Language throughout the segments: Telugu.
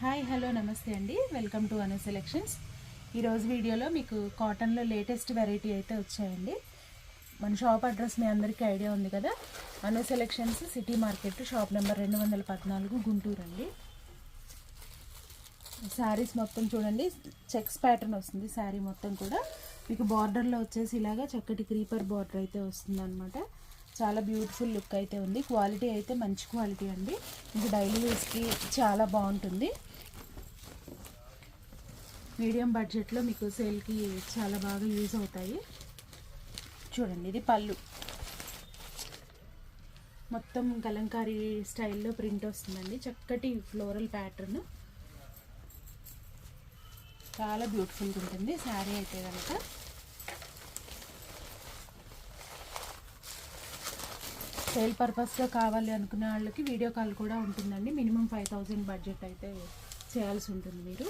హాయ్ హలో నమస్తే అండి, వెల్కమ్ టు అను సెలెక్షన్స్. ఈరోజు వీడియోలో మీకు కాటన్లో లేటెస్ట్ వెరైటీ అయితే వచ్చాయండి. మన షాప్ అడ్రస్ మీ అందరికీ ఐడియా ఉంది కదా, Anu selections, city market, shop number 214, Guntur అండి. శారీస్ మొత్తం చూడండి, చెక్స్ ప్యాటర్న్ వస్తుంది. శారీ మొత్తం కూడా మీకు బార్డర్లో వచ్చేసి ఇలాగా చక్కటి క్రీపర్ బార్డర్ అయితే వస్తుంది అనమాట. చాలా బ్యూటిఫుల్ లుక్ అయితే ఉంది. క్వాలిటీ అయితే మంచి క్వాలిటీ అండి, మీకు డైలీ యూస్కి చాలా బాగుంటుంది. మీడియం బడ్జెట్లో మీకు సేల్కి చాలా బాగా యూజ్ అవుతాయి. చూడండి, ఇది పళ్ళు మొత్తం కలంకారీ స్టైల్లో ప్రింట్ వస్తుందండి. చక్కటి ఫ్లోరల్ ప్యాటర్న్, చాలా బ్యూటిఫుల్గా ఉంటుంది శారీ అయితే కనుక. సేల్ పర్పస్గా కావాలి అనుకునే వాళ్ళకి వీడియో కాల్ కూడా ఉంటుందండి. మినిమం 5000 బడ్జెట్ అయితే చేయాల్సి ఉంటుంది మీరు.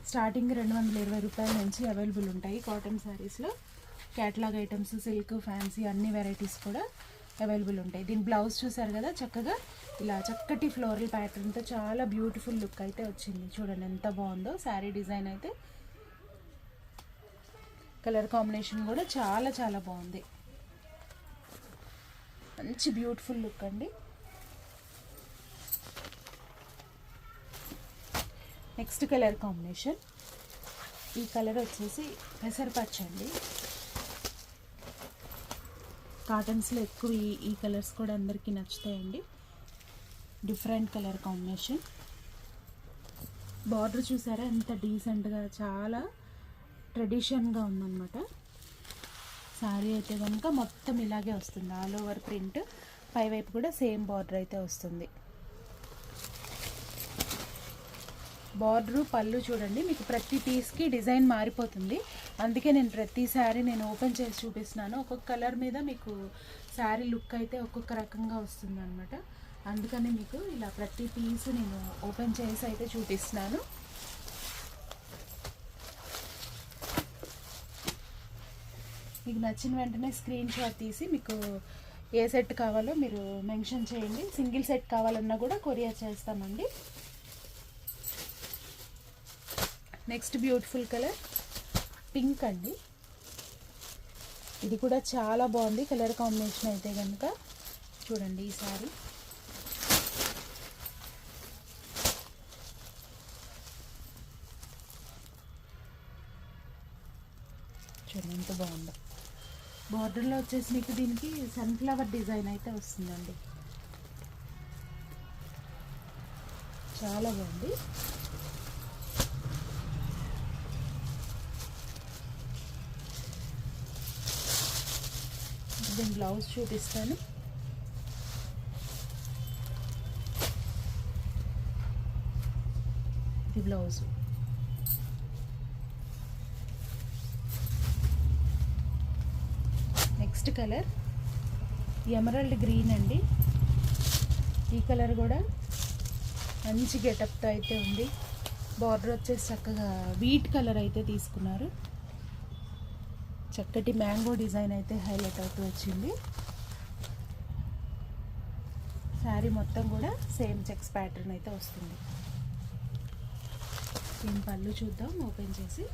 స్టార్టింగ్ 220 రూపాయల నుంచి అవైలబుల్ ఉంటాయి కాటన్ శారీస్లో. క్యాటలాగ్ ఐటమ్స్, సిల్క్, ఫ్యాన్సీ అన్ని వెరైటీస్ కూడా అవైలబుల్ ఉంటాయి. దీని బ్లౌజ్ చూసారు కదా, చక్కగా ఇలా చక్కటి ఫ్లోరల్ ప్యాటర్న్తో చాలా బ్యూటిఫుల్ లుక్ అయితే వచ్చింది. చూడండి ఎంత బాగుందో శారీ డిజైన్ అయితే. కలర్ కాంబినేషన్ కూడా చాలా చాలా బాగుంది, మంచి బ్యూటిఫుల్ లుక్ అండి. నెక్స్ట్ కలర్ కాంబినేషన్, ఈ కలర్ వచ్చేసి పెసరపచ్చ అండి. కాటన్స్లో ఎక్కువ ఈ కలర్స్ కూడా అందరికీ నచ్చుతాయండి. Different colour combination. బార్డర్ చూసారా ఎంత డీసెంట్గా, చాలా ట్రెడిషన్గా ఉందన్నమాట. శారీ అయితే కనుక మొత్తం ఇలాగే వస్తుంది, ఆల్ ఓవర్ ప్రింట్. పైవైపు కూడా సేమ్ బార్డర్ అయితే వస్తుంది. బార్డరు, పళ్ళు చూడండి, మీకు ప్రతి పీస్కి డిజైన్ మారిపోతుంది. అందుకే నేను ప్రతి శారీ ఓపెన్ చేసి చూపిస్తున్నాను. ఒక్కొక్క కలర్ మీద మీకు శారీ లుక్ అయితే ఒక్కొక్క రకంగా వస్తుంది అనమాట. అందుకని మీకు ఇలా ప్రతి పీస్ నేను ఓపెన్ చేసి అయితే చూపిస్తున్నాను. మీకు నచ్చిన వెంటనే స్క్రీన్ షాట్ తీసి మీకు ఏ సెట్ కావాలో మీరు మెన్షన్ చేయండి. సింగిల్ సెట్ కావాలన్నా కూడా కొరియర్ చేస్తామండి. నెక్స్ట్ బ్యూటిఫుల్ కలర్ పింక్ అండి. ఇది కూడా చాలా బాగుంది కలర్ కాంబినేషన్ అయితే కనుక. చూడండి ఈ సారీ చూడండి ఎంత బాగుందో. బార్డర్లో వచ్చేసి మీకు దీనికి సన్ఫ్లవర్ డిజైన్ అయితే వస్తుందండి, చాలా బాగుంది. దీని బ్లౌజ్ చూపిస్తాను. ఇది blouse. Next colour emerald green అండి. ఈ కలర్ కూడా మంచి గెటప్తో అయితే ఉంది. బార్డర్ వచ్చేసి చక్కగా వీట్ కలర్ అయితే తీసుకున్నారు. చక్కటి మ్యాంగో డిజైన్ అయితే హైలైట్ అవుతూ వచ్చింది. శారీ మొత్తం కూడా సేమ్ చెక్స్ ప్యాటర్న్ అయితే వస్తుంది. దీని పళ్ళు చూద్దాం ఓపెన్ చేసి.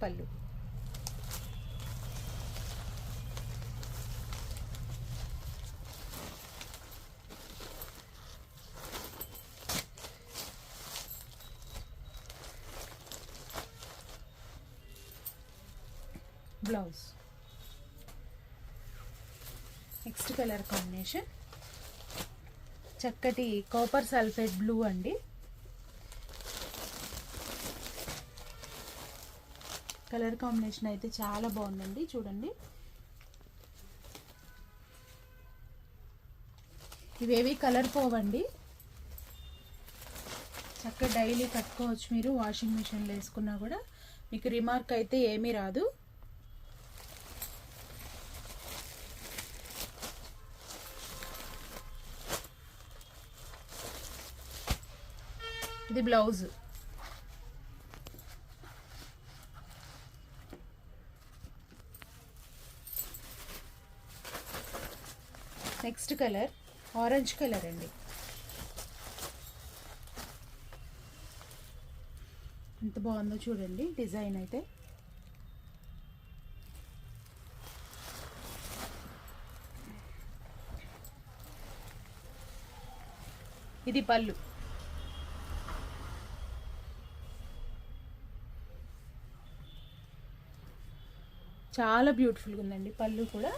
పళ్ళు బ్లౌజ్. నెక్స్ట్ కలర్ కాంబినేషన్ చక్కటి కాపర్ సల్ఫేట్ బ్లూ అండి. కలర్ కాంబినేషన్ అయితే చాలా బాగుందండి. చూడండి, ఇవేవి కలర్ పోవండి. చక్కగా డైలీ కట్టుకోవచ్చు మీరు. వాషింగ్ మిషన్లో వేసుకున్నా కూడా మీకు రిమార్క్ అయితే ఏమీ రాదు. ఇది blouse. Next colour orange colour అండి. ఎంత బాగుందో చూడండి డిజైన్ అయితే. ఇది పళ్ళు. చాలా బ్యూటిఫుల్గా ఉందండి పళ్ళు కూడా.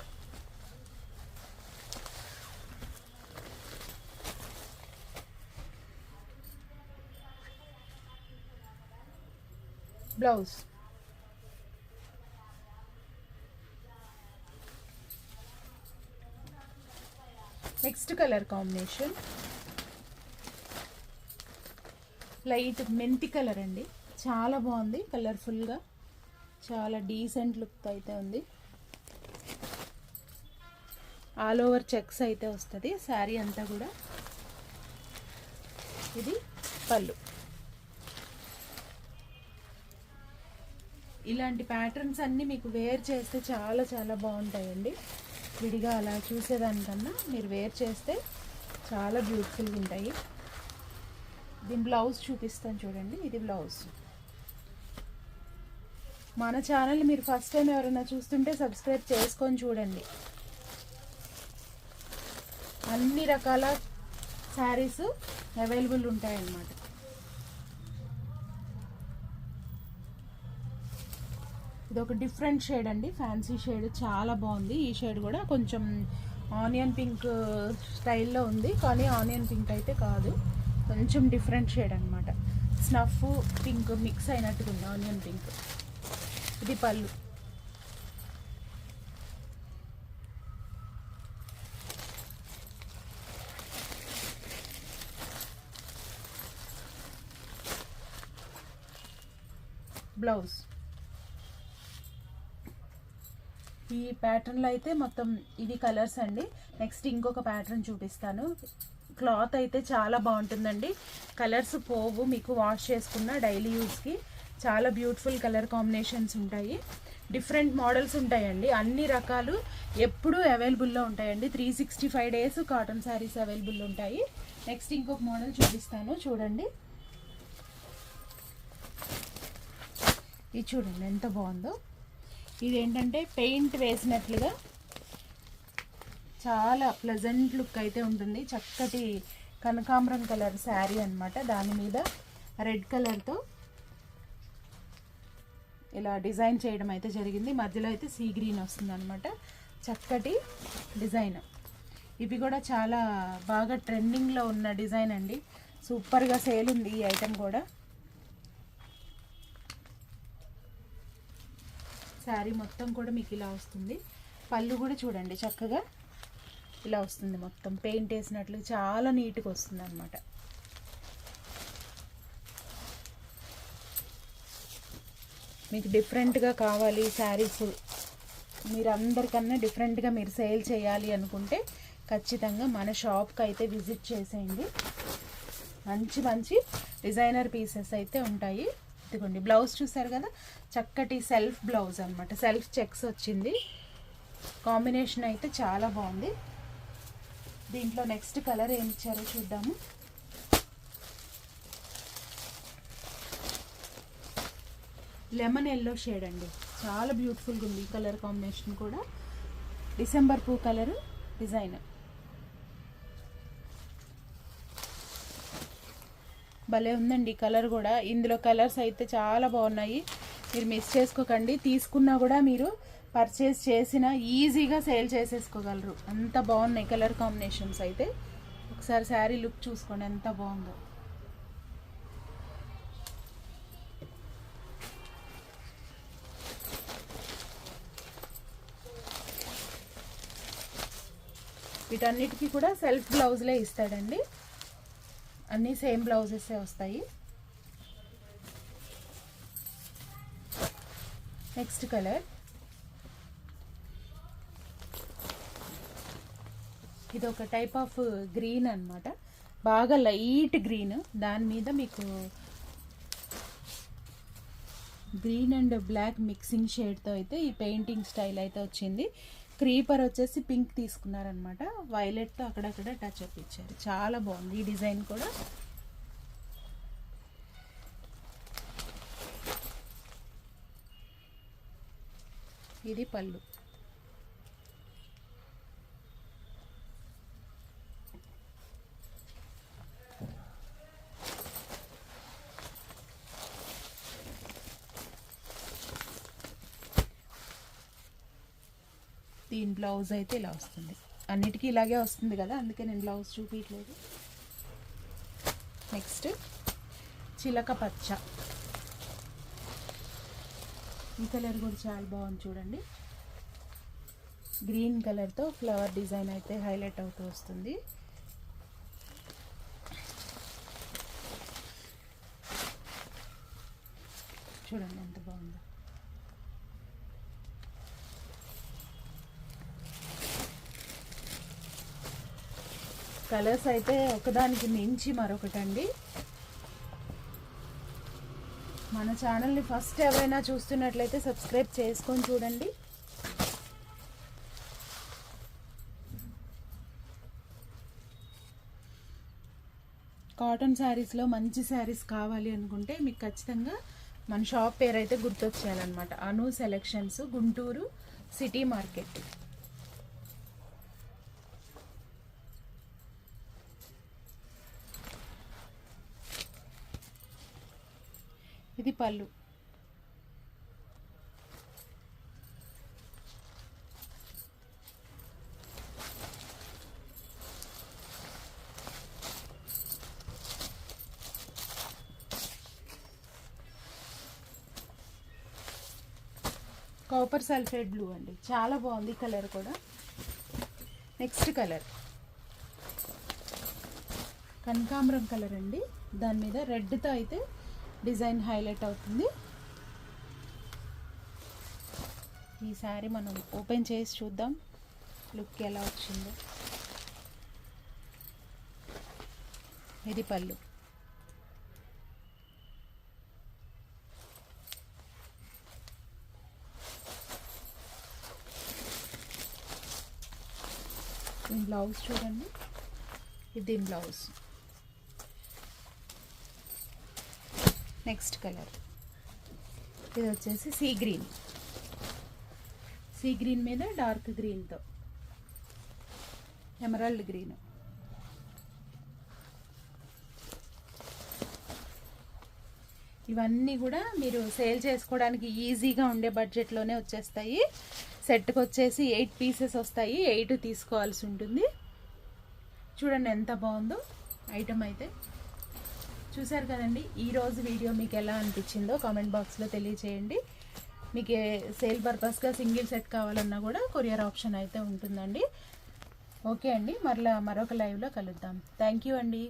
Blouse next colour combination light మెంతి కలర్ అండి. చాలా బాగుంది, కలర్ఫుల్గా చాలా డీసెంట్ లుక్ అయితే ఉంది. ఆల్ ఓవర్ చెక్స్ అయితే వస్తుంది శారీ అంతా కూడా. ఇది పళ్ళు. ఇలాంటి ప్యాటర్న్స్ అన్నీ మీకు వేర్ చేస్తే చాలా చాలా బాగుంటాయండి. విడిగా అలా చూసేదానికన్నా మీరు వేర్ చేస్తే చాలా బ్యూటిఫుల్గా ఉంటాయి. దీని బ్లౌజ్ చూపిస్తాను చూడండి. ఇది బ్లౌజ్. మన ఛానల్ మీరు ఫస్ట్ టైం ఎవరైనా చూస్తుంటే సబ్స్క్రైబ్ చేసుకొని చూడండి. అన్ని రకాల శారీస్ అవైలబుల్ ఉంటాయన్నమాట. ఇది ఒక డిఫరెంట్ షేడ్ అండి, ఫ్యాన్సీ షేడ్, చాలా బాగుంది. ఈ షేడ్ కూడా కొంచెం ఆనియన్ పింక్ స్టైల్లో ఉంది, కానీ ఆనియన్ పింక్ అయితే కాదు, కొంచెం డిఫరెంట్ షేడ్ అనమాట. స్నఫ్ పింక్ మిక్స్ అయినట్టుగా ఉంది, ఆనియన్ పింక్. ఇది పళ్ళు. బ్లౌజ్. ఈ ప్యాటర్న్లో అయితే మొత్తం ఇవి కలర్స్ అండి. నెక్స్ట్ ఇంకొక ప్యాటర్న్ చూపిస్తాను. క్లాత్ అయితే చాలా బాగుంటుందండి, కలర్స్ పోవు, మీకు వాష్ చేసుకున్న డైలీ యూస్కి చాలా బ్యూటిఫుల్ కలర్ కాంబినేషన్స్ ఉంటాయి. డిఫరెంట్ మోడల్స్ ఉంటాయండి, అన్ని రకాలు ఎప్పుడూ అవైలబుల్లో ఉంటాయండి. 365 days కాటన్ శారీస్ అవైలబుల్ ఉంటాయి. నెక్స్ట్ ఇంకొక మోడల్ చూపిస్తాను చూడండి. ఇది చూడండి ఎంత బాగుందో. ఇదేంటంటే పెయింట్ వేసినట్లుగా చాలా ప్లెజెంట్ లుక్ అయితే ఉంటుంది. చక్కటి కనకాంబరం కలర్ శారీ అనమాట. దాని మీద రెడ్ కలర్తో ఇలా డిజైన్ చేయడం అయితే జరిగింది. మధ్యలో అయితే సీ గ్రీన్ వస్తుంది అనమాట. చక్కటి డిజైన్. ఇవి కూడా చాలా బాగా ట్రెండింగ్లో ఉన్న డిజైన్ అండి. సూపర్గా సేల్ ఉంది ఈ ఐటెం కూడా. శారీ మొత్తం కూడా మీకు ఇలా వస్తుంది. పళ్ళు కూడా చూడండి చక్కగా ఇలా వస్తుంది, మొత్తం పెయింట్ వేసినట్లు చాలా నీట్గా వస్తుంది అనమాట. మీకు డిఫరెంట్గా కావాలి శారీస్, మీరు అందరికన్నా డిఫరెంట్గా మీరు సేల్ చేయాలి అనుకుంటే ఖచ్చితంగా మన షాప్కి అయితే విజిట్ చేసేయండి. మంచి మంచి డిజైనర్ పీసెస్ అయితే ఉంటాయి. ఇదిగోండి బ్లౌజ్ చూసారు కదా, చక్కటి సెల్ఫ్ బ్లౌజ్ అనమాట. సెల్ఫ్ చెక్స్ వచ్చింది. కాంబినేషన్ అయితే చాలా బాగుంది. దీంట్లో నెక్స్ట్ కలర్ ఏమి ఇచ్చారో చూద్దాము. లెమన్ ఎల్లో షేడ్ అండి, చాలా బ్యూటిఫుల్గా ఉంది. ఈ కలర్ కాంబినేషన్ కూడా డిసెంబర్ పువ్వు కలర్ డిజైన్. భలే ఉందండి కలర్ కూడా. ఇందులో కలర్స్ అయితే చాలా బాగున్నాయి, మీరు మిస్ చేసుకోకండి. తీసుకున్నా కూడా మీరు పర్చేస్ చేసిన ఈజీగా సేల్ చేసేసుకోగలరు, అంత బాగున్నాయి కలర్ కాంబినేషన్స్ అయితే. ఒకసారి శారీ లుక్ చూసుకోండి ఎంత బాగుందో. వీటన్నిటికీ కూడా సెల్ఫ్ బ్లౌజ్లే ఇస్తాడండి, అన్నీ సేమ్ బ్లౌజెస్ వస్తాయి. నెక్స్ట్ కలర్ ఇది ఒక టైప్ ఆఫ్ గ్రీన్ అన్నమాట, బాగా లైట్ గ్రీన్. దాని మీద మీకు గ్రీన్ అండ్ బ్లాక్ మిక్సింగ్ షేడ్తో అయితే ఈ పెయింటింగ్ స్టైల్ అయితే వచ్చింది. క్రీపర్ వచ్చేసి పింక్ తీసుకున్నారనమాట. వైలెట్తో అక్కడక్కడ టచ్ అప్ ఇచ్చారు. చాలా బాగుంది ఈ డిజైన్ కూడా. ఇది పళ్ళు. దీని బ్లౌజ్ అయితే ఇలా వస్తుంది. అన్నిటికీ ఇలాగే వస్తుంది కదా, అందుకే నేను బ్లౌజ్ చూపించలేదు. నెక్స్ట్ చిలక పచ్చ. ఈ కలర్ కూడా చాలా బాగుంది చూడండి. గ్రీన్ కలర్తో ఫ్లవర్ డిజైన్ అయితే హైలైట్ అవుతూ వస్తుంది. చూడండి ఎంత బాగుందో. కలర్స్ అయితే ఒకదానికి మించి మరొకటండి. మన ఛానల్ని ఫస్ట్ ఎవరైనా చూస్తున్నట్లయితే సబ్స్క్రైబ్ చేసుకొని చూడండి. కాటన్ శారీస్లో మంచి శారీస్ కావాలి అనుకుంటే మీకు ఖచ్చితంగా మన షాప్ పేరు అయితే గుర్తొచ్చేయాలన్నమాట. అను సెలెక్షన్స్, గుంటూరు సిటీ మార్కెట్. ఇది పళ్ళు. కాపర్ సల్ఫేట్ బ్లూ అండి, చాలా బాగుంది కలర్ కూడా. నెక్స్ట్ కలర్ కనకాంబరం కలర్ అండి. దాని మీద రెడ్తో అయితే డిజైన్ హైలైట్ అవుతుంది. ఈ శారీ మనం ఓపెన్ చేసి చూద్దాం లుక్ ఎలా వచ్చిందో. ఇది పళ్ళు. దీని బ్లౌజ్ చూడండి. ఇది దీని బ్లౌజ్. నెక్స్ట్ కలర్ ఇది వచ్చేసి సీ గ్రీన్. సీ గ్రీన్ మీద డార్క్ గ్రీన్తో ఎమరాల్డ్ గ్రీన్. ఇవన్నీ కూడా మీరు సేల్ చేసుకోవడానికి ఈజీగా ఉండే బడ్జెట్లోనే వచ్చేస్తాయి. సెట్కి వచ్చేసి 8 పీసెస్ వస్తాయి. 8 తీసుకోవాల్సి ఉంటుంది. చూడండి ఎంత బాగుందో ఐటమ్ అయితే. చూసారు కదండి. ఈరోజు వీడియో మీకు ఎలా అనిపించిందో కామెంట్ బాక్స్లో తెలియచేయండి. మీకు సేల్ పర్పస్గా సింగిల్ సెట్ కావాలన్నా కూడా కొరియర్ ఆప్షన్ అయితే ఉంటుందండి. ఓకే అండి, మరొక లైవ్లో కలుద్దాం. థ్యాంక్ యూ అండి.